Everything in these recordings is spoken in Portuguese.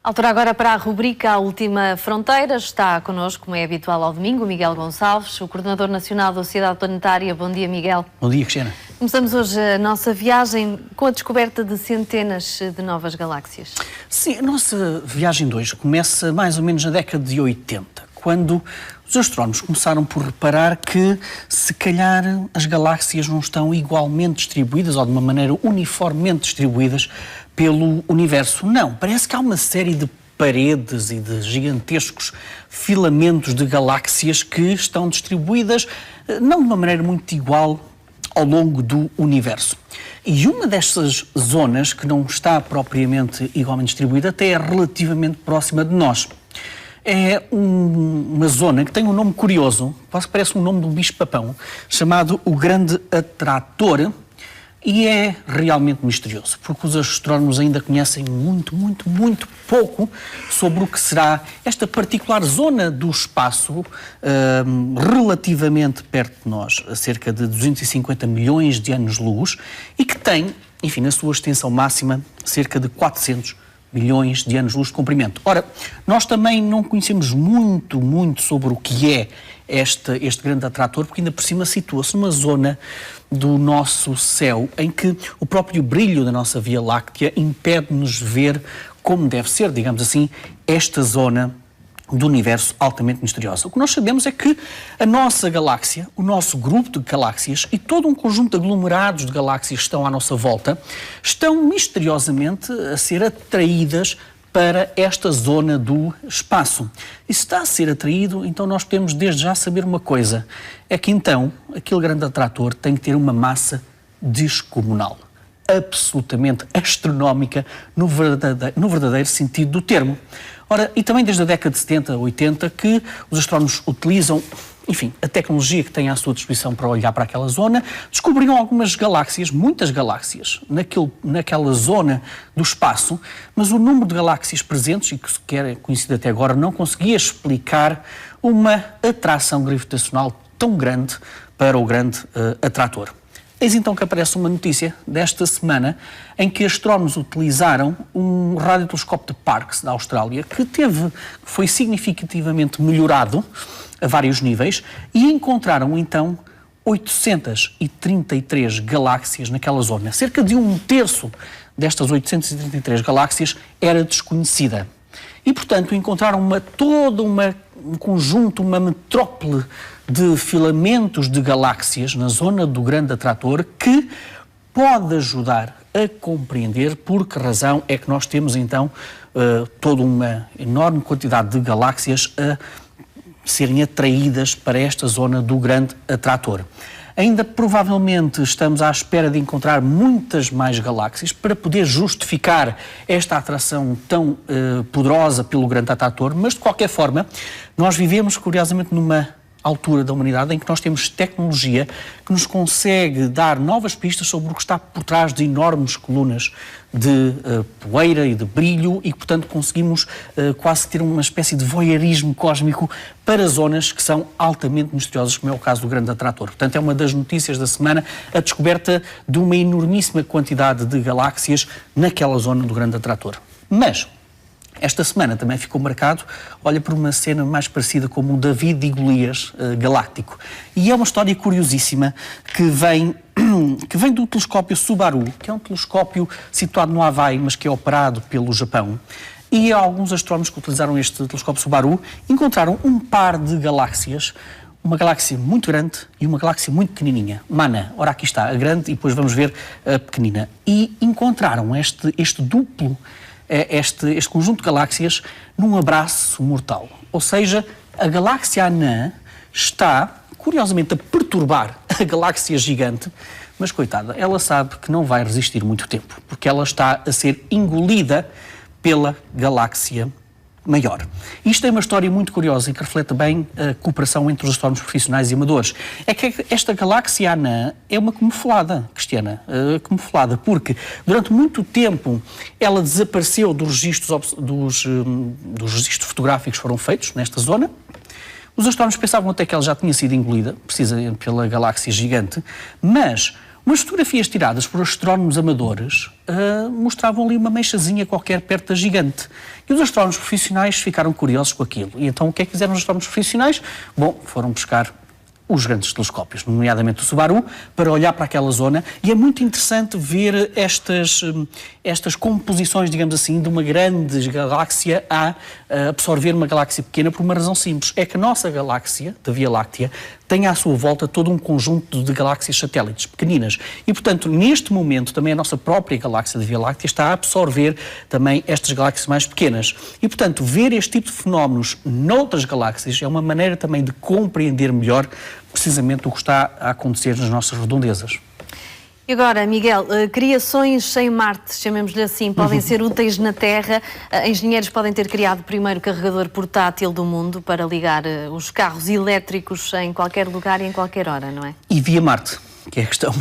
Altura agora para a rubrica A Última Fronteira. Está connosco, como é habitual ao domingo, o Miguel Gonçalves, o Coordenador Nacional da Sociedade Planetária. Bom dia, Miguel. Bom dia, Cristiana. Começamos hoje a nossa viagem com a descoberta de centenas de novas galáxias. Sim, a nossa viagem de hoje começa mais ou menos na década de 80, quando os astrónomos começaram por reparar que, se calhar, as galáxias não estão igualmente distribuídas ou de uma maneira uniformemente distribuídas pelo universo. Não, parece que há uma série de paredes e de gigantescos filamentos de galáxias que estão distribuídas não de uma maneira muito igual ao longo do universo. E uma destas zonas, que não está propriamente igualmente distribuída, até é relativamente próxima de nós. É uma zona que tem um nome curioso, quase parece um nome de um bicho-papão, chamado o Grande Atrator, e é realmente misterioso, porque os astrónomos ainda conhecem muito pouco sobre o que será esta particular zona do espaço, relativamente perto de nós, a cerca de 250 milhões de anos-luz, e que tem, enfim, na sua extensão máxima, cerca de 400 milhões de anos-luz de comprimento. Ora, nós também não conhecemos muito sobre o que é este grande atrator, porque ainda por cima situa-se numa zona do nosso céu em que o próprio brilho da nossa Via Láctea impede-nos ver como deve ser, digamos assim, esta zona do universo altamente misteriosa. O que nós sabemos é que a nossa galáxia, o nosso grupo de galáxias e todo um conjunto de aglomerados de galáxias que estão à nossa volta estão misteriosamente a ser atraídas para esta zona do espaço. E se está a ser atraído, então nós podemos desde já saber uma coisa, é que então aquele grande atrator tem que ter uma massa descomunal, absolutamente astronómica no verdadeiro sentido do termo. Ora, e também desde a década de 70, 80, que os astrónomos utilizam, enfim, a tecnologia que têm à sua disposição para olhar para aquela zona, descobriram algumas galáxias, muitas galáxias, naquela zona do espaço, mas o número de galáxias presentes, e que sequer é conhecido até agora, não conseguia explicar uma atração gravitacional tão grande para o grande atrator. Eis então que aparece uma notícia desta semana em que astrónomos utilizaram um radiotelescópio de Parkes, da Austrália, que foi significativamente melhorado a vários níveis e encontraram então 833 galáxias naquela zona. Cerca de um terço destas 833 galáxias era desconhecida. E, portanto, encontraram um conjunto, uma metrópole de filamentos de galáxias na zona do grande atrator que pode ajudar a compreender por que razão é que nós temos então toda uma enorme quantidade de galáxias a serem atraídas para esta zona do grande atrator. Ainda provavelmente estamos à espera de encontrar muitas mais galáxias para poder justificar esta atração tão poderosa pelo grande atrator, mas de qualquer forma nós vivemos curiosamente numa altura da humanidade em que nós temos tecnologia que nos consegue dar novas pistas sobre o que está por trás de enormes colunas de poeira e de brilho e, portanto, conseguimos quase ter uma espécie de voyeurismo cósmico para zonas que são altamente misteriosas, como é o caso do grande atrator. Portanto, é uma das notícias da semana a descoberta de uma enormíssima quantidade de galáxias naquela zona do grande atrator. Mas esta semana também ficou marcado, olha, por uma cena mais parecida como o David e Golias galáctico. E é uma história curiosíssima que vem do telescópio Subaru, que é um telescópio situado no Havaí, mas que é operado pelo Japão. E alguns astrónomos que utilizaram este telescópio Subaru encontraram um par de galáxias, uma galáxia muito grande e uma galáxia muito pequenininha, Mana. Ora, aqui está a grande e depois vamos ver a pequenina. E encontraram este duplo, este conjunto de galáxias num abraço mortal. Ou seja, a galáxia anã está, curiosamente, a perturbar a galáxia gigante, mas, coitada, ela sabe que não vai resistir muito tempo, porque ela está a ser engolida pela galáxia maior. Isto é uma história muito curiosa e que reflete bem a cooperação entre os astrónomos profissionais e amadores. É que esta galáxia anã é uma camuflada, Cristiana, camuflada, porque durante muito tempo ela desapareceu dos registros fotográficos que foram feitos nesta zona. Os astrónomos pensavam até que ela já tinha sido engolida, precisamente pela galáxia gigante, mas Umas fotografias tiradas por astrónomos amadores mostravam ali uma manchazinha qualquer perto da gigante. E os astrónomos profissionais ficaram curiosos com aquilo. E então o que é que fizeram os astrónomos profissionais? Bom, foram buscar os grandes telescópios, nomeadamente o Subaru, para olhar para aquela zona, e é muito interessante ver estas composições, digamos assim, de uma grande galáxia a absorver uma galáxia pequena por uma razão simples. É que a nossa galáxia, da Via Láctea, tem à sua volta todo um conjunto de galáxias satélites pequeninas. E, portanto, neste momento, também a nossa própria galáxia da Via Láctea está a absorver também estas galáxias mais pequenas. E, portanto, ver este tipo de fenómenos noutras galáxias é uma maneira também de compreender melhor precisamente o que está a acontecer nas nossas redondezas. E agora, Miguel, criações sem Marte, chamemos-lhe assim, podem ser úteis na Terra. Engenheiros podem ter criado o primeiro carregador portátil do mundo para ligar os carros elétricos em qualquer lugar e em qualquer hora, não é? E via Marte, que é a questão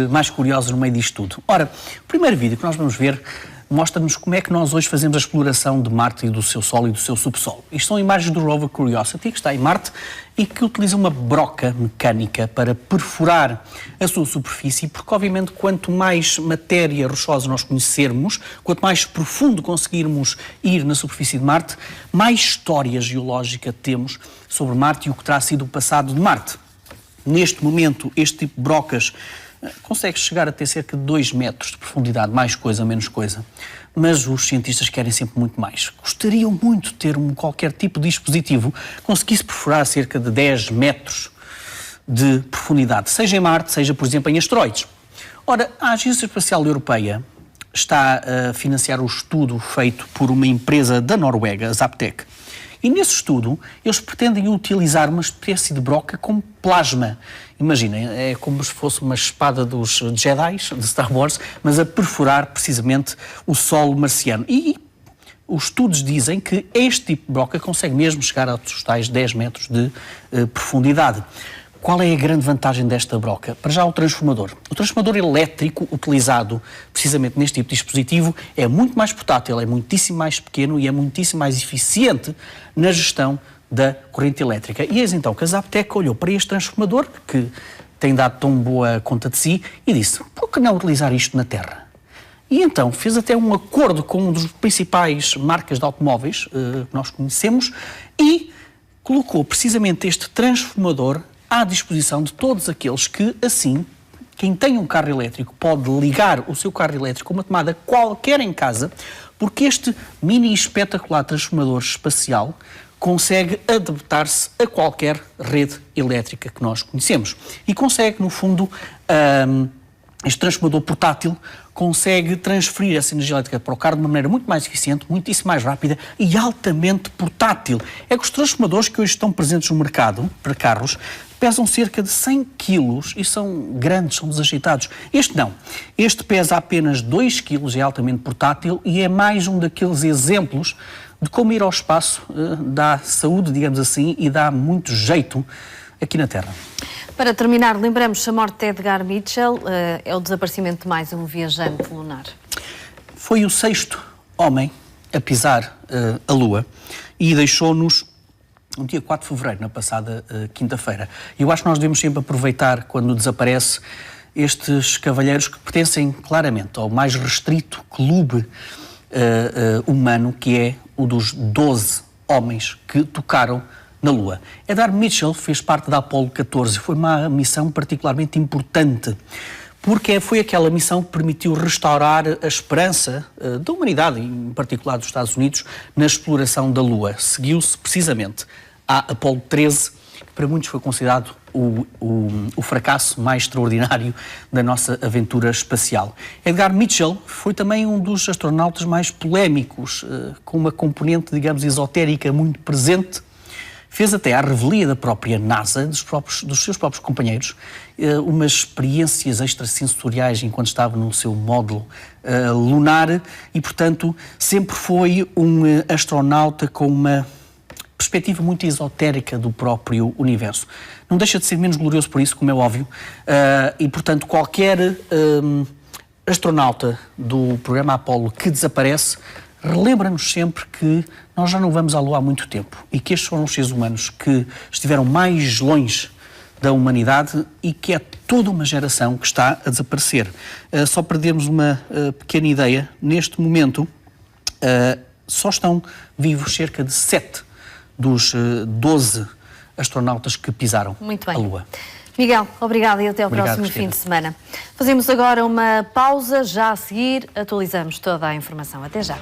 mais curiosa no meio disto tudo. Ora, o primeiro vídeo que nós vamos ver mostra-nos como é que nós hoje fazemos a exploração de Marte e do seu solo e do seu subsolo. Isto são imagens do rover Curiosity, que está em Marte e que utiliza uma broca mecânica para perfurar a sua superfície, porque obviamente quanto mais matéria rochosa nós conhecermos, quanto mais profundo conseguirmos ir na superfície de Marte, mais história geológica temos sobre Marte e o que terá sido o passado de Marte. Neste momento, este tipo de brocas consegue chegar a ter cerca de 2 metros de profundidade, mais coisa, menos coisa. Mas os cientistas querem sempre muito mais. Gostariam muito de ter qualquer tipo de dispositivo que conseguisse perfurar cerca de 10 metros de profundidade, seja em Marte, seja, por exemplo, em asteroides. Ora, a Agência Espacial Europeia está a financiar o estudo feito por uma empresa da Noruega, a Zaptec. E nesse estudo, eles pretendem utilizar uma espécie de broca com plasma. Imaginem, é como se fosse uma espada dos Jedi, de Star Wars, mas a perfurar precisamente o solo marciano. E os estudos dizem que este tipo de broca consegue mesmo chegar aos tais 10 metros de profundidade. Qual é a grande vantagem desta broca? Para já, o transformador. O transformador elétrico utilizado precisamente neste tipo de dispositivo é muito mais portátil, é muitíssimo mais pequeno e é muitíssimo mais eficiente na gestão da corrente elétrica. E eis então que a Zaptec olhou para este transformador, que tem dado tão boa conta de si, e disse, por que não utilizar isto na Terra? E então fez até um acordo com um dos principais marcas de automóveis que nós conhecemos e colocou precisamente este transformador à disposição de todos aqueles que, assim, quem tem um carro elétrico pode ligar o seu carro elétrico a uma tomada qualquer em casa, porque este mini espetacular transformador espacial consegue adaptar-se a qualquer rede elétrica que nós conhecemos. E consegue, no fundo, este transformador portátil consegue transferir essa energia elétrica para o carro de uma maneira muito mais eficiente, muitíssimo mais rápida e altamente portátil. É que os transformadores que hoje estão presentes no mercado para carros pesam cerca de 100 quilos e são grandes, são desajeitados. Este não. Este pesa apenas 2 quilos, é altamente portátil e é mais um daqueles exemplos de como ir ao espaço dá saúde, digamos assim, e dá muito jeito aqui na Terra. Para terminar, lembramos a morte de Edgar Mitchell, é o desaparecimento de mais um viajante lunar. Foi o 6º homem a pisar a Lua e deixou-nos no dia 4 de fevereiro, na passada quinta-feira. Eu acho que nós devemos sempre aproveitar, quando desaparece, estes cavalheiros que pertencem claramente ao mais restrito clube humano, que é o dos 12 homens que tocaram na Lua. Edgar Mitchell fez parte da Apollo 14, foi uma missão particularmente importante, porque foi aquela missão que permitiu restaurar a esperança da humanidade, em particular dos Estados Unidos, na exploração da Lua. Seguiu-se precisamente a Apollo 13, que para muitos foi considerado o fracasso mais extraordinário da nossa aventura espacial. Edgar Mitchell foi também um dos astronautas mais polémicos, com uma componente, digamos, esotérica muito presente. Fez até à revelia da própria NASA, dos seus próprios companheiros, umas experiências extrasensoriais enquanto estava no seu módulo lunar e, portanto, sempre foi um astronauta com uma perspectiva muito esotérica do próprio universo. Não deixa de ser menos glorioso por isso, como é óbvio, e, portanto, qualquer astronauta do programa Apollo que desaparece relembra-nos sempre que nós já não vamos à Lua há muito tempo e que estes foram os seres humanos que estiveram mais longe da humanidade e que é toda uma geração que está a desaparecer. Só para termos uma pequena ideia, neste momento só estão vivos cerca de 7 dos 12 astronautas que pisaram a Lua. Miguel, obrigado e até ao Obrigado, próximo Cristina. fim de semana. Fazemos agora uma pausa, já a seguir atualizamos toda a informação. Até já.